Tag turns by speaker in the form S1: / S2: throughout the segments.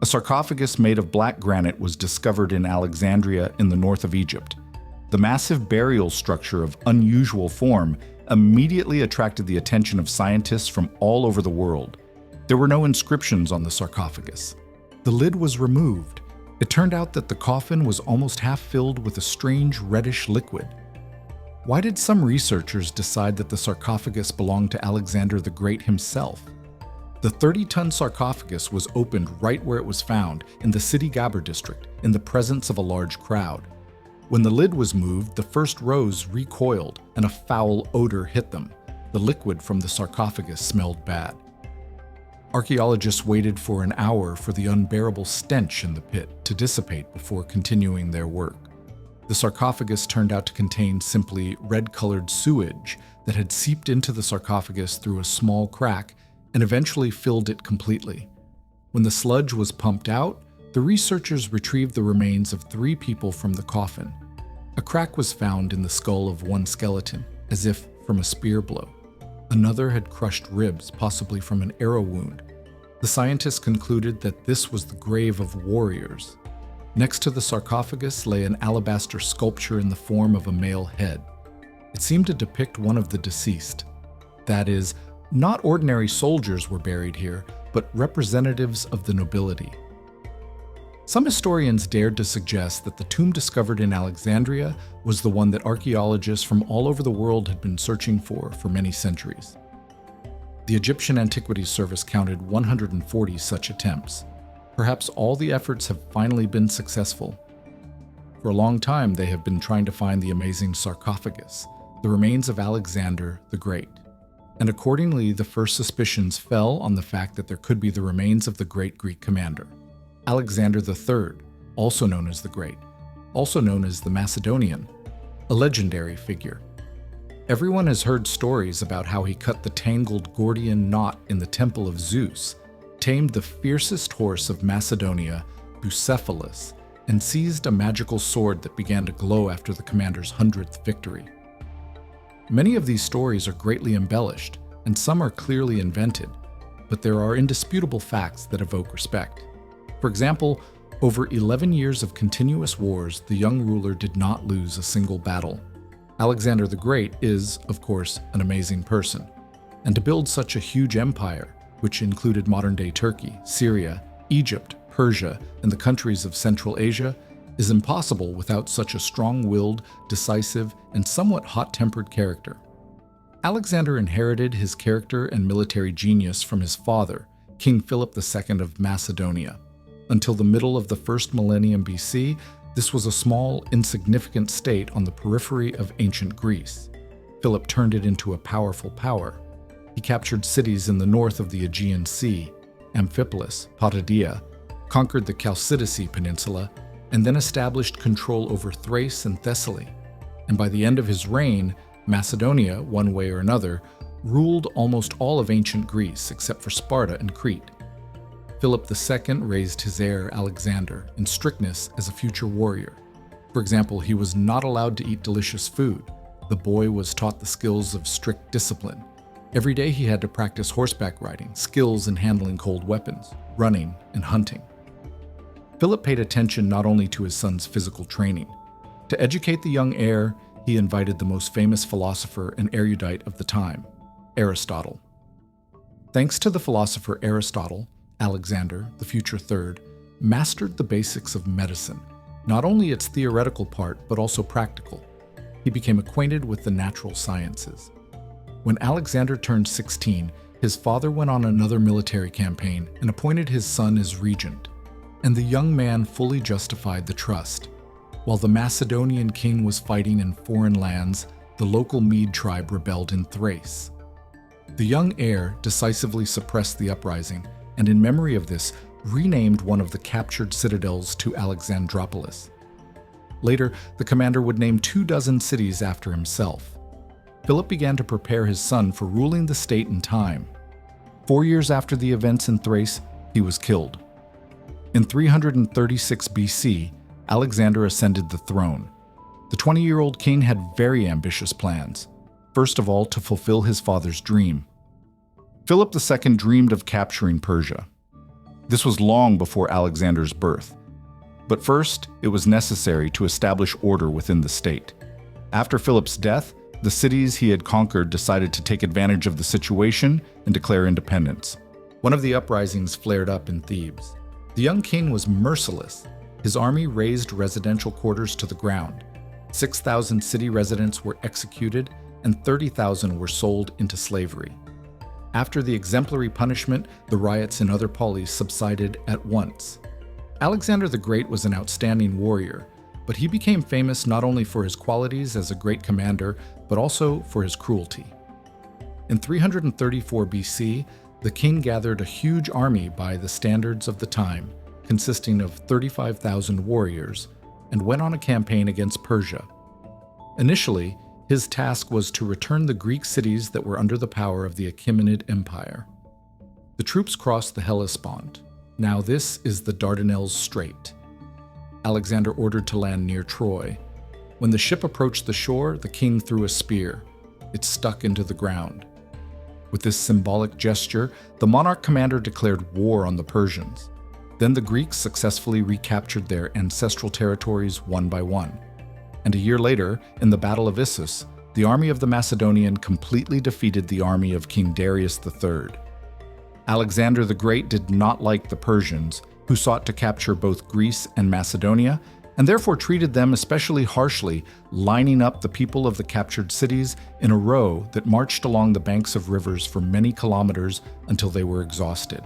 S1: A sarcophagus made of black granite was discovered in Alexandria in the north of Egypt. The massive burial structure of unusual form immediately attracted the attention of scientists from all over the world. There were no inscriptions on the sarcophagus. The lid was removed. It turned out that the coffin was almost half filled with a strange reddish liquid. Why did some researchers decide that the sarcophagus belonged to Alexander the Great himself? The 30-ton sarcophagus was opened right where it was found, in the city Gabur district, in the presence of a large crowd. When the lid was moved, the first rows recoiled and a foul odor hit them. The liquid from the sarcophagus smelled bad. Archaeologists waited for an hour for the unbearable stench in the pit to dissipate before continuing their work. The sarcophagus turned out to contain simply red-colored sewage that had seeped into the sarcophagus through a small crack and eventually filled it completely. When the sludge was pumped out, the researchers retrieved the remains of 3 people from the coffin. A crack was found in the skull of one skeleton, as if from a spear blow. Another had crushed ribs, possibly from an arrow wound. The scientists concluded that this was the grave of warriors. Next to the sarcophagus lay an alabaster sculpture in the form of a male head. It seemed to depict one of the deceased. That is, not ordinary soldiers were buried here, but representatives of the nobility. Some historians dared to suggest that the tomb discovered in Alexandria was the one that archaeologists from all over the world had been searching for many centuries. The Egyptian Antiquities Service counted 140 such attempts. Perhaps all the efforts have finally been successful. For a long time, they have been trying to find the amazing sarcophagus, the remains of Alexander the Great. And accordingly, the first suspicions fell on the fact that there could be the remains of the great Greek commander, Alexander III, also known as the Great, also known as the Macedonian, a legendary figure. Everyone has heard stories about how he cut the tangled Gordian knot in the temple of Zeus, tamed the fiercest horse of Macedonia, Bucephalus, and seized a magical sword that began to glow after the commander's 100th victory. Many of these stories are greatly embellished, and some are clearly invented, but there are indisputable facts that evoke respect. For example, over 11 years of continuous wars, the young ruler did not lose a single battle. Alexander the Great is, of course, an amazing person, and to build such a huge empire, which included modern-day Turkey, Syria, Egypt, Persia, and the countries of Central Asia, is impossible without such a strong-willed, decisive, and somewhat hot-tempered character. Alexander inherited his character and military genius from his father, King Philip II of Macedonia. Until the middle of the first millennium BC, this was a small, insignificant state on the periphery of ancient Greece. Philip turned it into a powerful power. He captured cities in the north of the Aegean Sea, Amphipolis, Potidaea, conquered the Chalcidice Peninsula, and then established control over Thrace and Thessaly. And by the end of his reign, Macedonia, one way or another, ruled almost all of ancient Greece except for Sparta and Crete. Philip II raised his heir Alexander in strictness as a future warrior. For example, he was not allowed to eat delicious food. The boy was taught the skills of strict discipline. Every day he had to practice horseback riding, skills in handling cold weapons, running, and hunting. Philip paid attention not only to his son's physical training. To educate the young heir, he invited the most famous philosopher and erudite of the time, Aristotle. Thanks to the philosopher Aristotle, Alexander, the future third, mastered the basics of medicine, not only its theoretical part, but also practical. He became acquainted with the natural sciences. When Alexander turned 16, his father went on another military campaign and appointed his son as regent. And the young man fully justified the trust. While the Macedonian king was fighting in foreign lands, the local Mede tribe rebelled in Thrace. The young heir decisively suppressed the uprising, and in memory of this, renamed one of the captured citadels to Alexandropolis. Later, the commander would name 24 cities after himself. Philip began to prepare his son for ruling the state in time. 4 years after the events in Thrace, he was killed. In 336 BC, Alexander ascended the throne. The 20-year-old king had very ambitious plans. First of all, to fulfill his father's dream. Philip II dreamed of capturing Persia. This was long before Alexander's birth. But first, it was necessary to establish order within the state. After Philip's death, the cities he had conquered decided to take advantage of the situation and declare independence. One of the uprisings flared up in Thebes. The young king was merciless. His army razed residential quarters to the ground. 6,000 city residents were executed and 30,000 were sold into slavery. After the exemplary punishment, the riots in other polis subsided at once. Alexander the Great was an outstanding warrior, but he became famous not only for his qualities as a great commander, but also for his cruelty. In 334 BC, the king gathered a huge army by the standards of the time, consisting of 35,000 warriors, and went on a campaign against Persia. Initially, his task was to return the Greek cities that were under the power of the Achaemenid Empire. The troops crossed the Hellespont. Now this is the Dardanelles Strait. Alexander ordered to land near Troy. When the ship approached the shore, the king threw a spear. It stuck into the ground. With this symbolic gesture, the monarch commander declared war on the Persians. Then the Greeks successfully recaptured their ancestral territories one by one. And a year later, in the Battle of Issus, the army of the Macedonian completely defeated the army of King Darius III. Alexander the Great did not like the Persians, who sought to capture both Greece and Macedonia, and therefore treated them especially harshly, lining up the people of the captured cities in a row that marched along the banks of rivers for many kilometers until they were exhausted.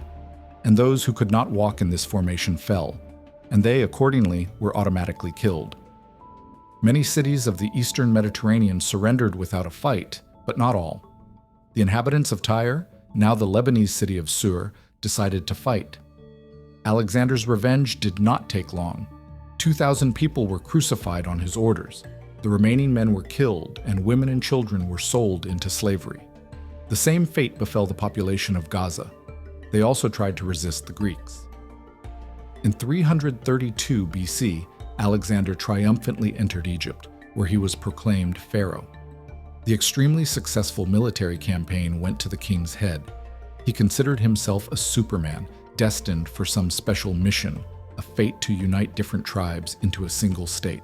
S1: And those who could not walk in this formation fell, and they accordingly were automatically killed. Many cities of the eastern Mediterranean surrendered without a fight, but not all. The inhabitants of Tyre, now the Lebanese city of Sur, decided to fight. Alexander's revenge did not take long. 2,000 people were crucified on his orders. The remaining men were killed, and women and children were sold into slavery. The same fate befell the population of Gaza. They also tried to resist the Greeks. In 332 BC, Alexander triumphantly entered Egypt, where he was proclaimed pharaoh. The extremely successful military campaign went to the king's head. He considered himself a superman, destined for some special mission, a fate to unite different tribes into a single state.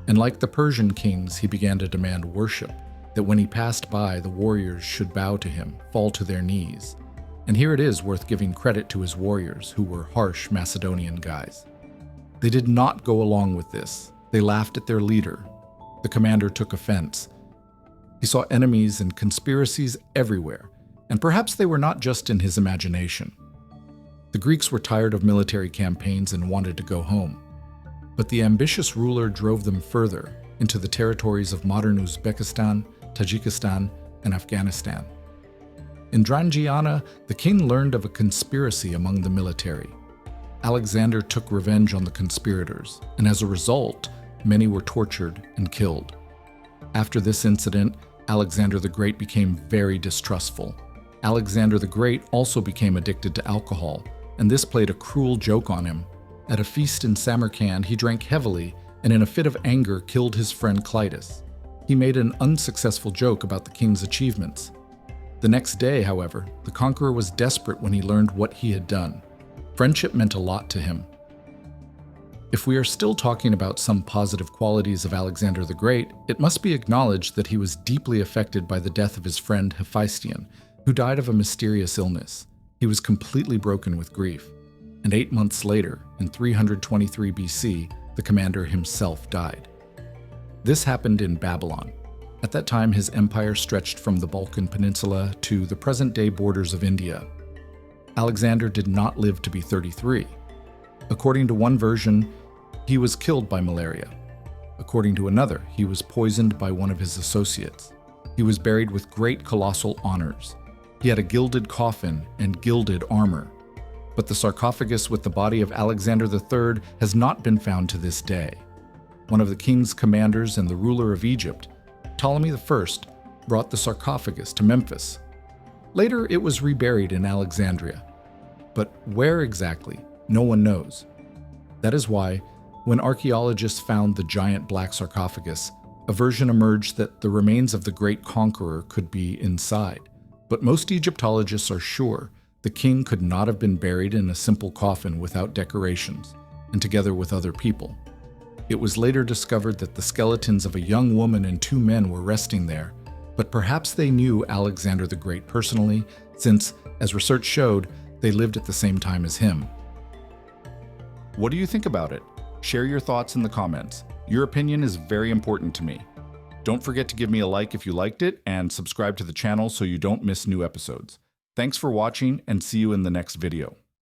S1: And like the Persian kings, he began to demand worship, that when he passed by, the warriors should bow to him, fall to their knees. And here it is worth giving credit to his warriors, who were harsh Macedonian guys. They did not go along with this. They laughed at their leader. The commander took offense. He saw enemies and conspiracies everywhere, and perhaps they were not just in his imagination. The Greeks were tired of military campaigns and wanted to go home. But the ambitious ruler drove them further into the territories of modern Uzbekistan, Tajikistan, and Afghanistan. In Drangiana, the king learned of a conspiracy among the military. Alexander took revenge on the conspirators, and as a result, many were tortured and killed. After this incident, Alexander the Great became very distrustful. Alexander the Great also became addicted to alcohol, and this played a cruel joke on him. At a feast in Samarkand, he drank heavily and in a fit of anger killed his friend Clitus. He made an unsuccessful joke about the king's achievements. The next day, however, the conqueror was desperate when he learned what he had done. Friendship meant a lot to him. If we are still talking about some positive qualities of Alexander the Great, it must be acknowledged that he was deeply affected by the death of his friend Hephaestion, who died of a mysterious illness. He was completely broken with grief, and 8 months later, in 323 BC, the commander himself died. This happened in Babylon. At that time, his empire stretched from the Balkan Peninsula to the present-day borders of India. Alexander did not live to be 33. According to one version, he was killed by malaria. According to another, he was poisoned by one of his associates. He was buried with great colossal honors. He had a gilded coffin and gilded armor. But the sarcophagus with the body of Alexander III has not been found to this day. One of the king's commanders and the ruler of Egypt, Ptolemy I, brought the sarcophagus to Memphis. Later, it was reburied in Alexandria. But where exactly, no one knows. That is why, when archaeologists found the giant black sarcophagus, a version emerged that the remains of the great conqueror could be inside. But most Egyptologists are sure the king could not have been buried in a simple coffin without decorations, and together with other people. It was later discovered that the skeletons of a young woman and 2 men were resting there, but perhaps they knew Alexander the Great personally, since, as research showed, they lived at the same time as him. What do you think about it? Share your thoughts in the comments. Your opinion is very important to me. Don't forget to give me a like if you liked it, and subscribe to the channel so you don't miss new episodes. Thanks for watching, and see you in the next video.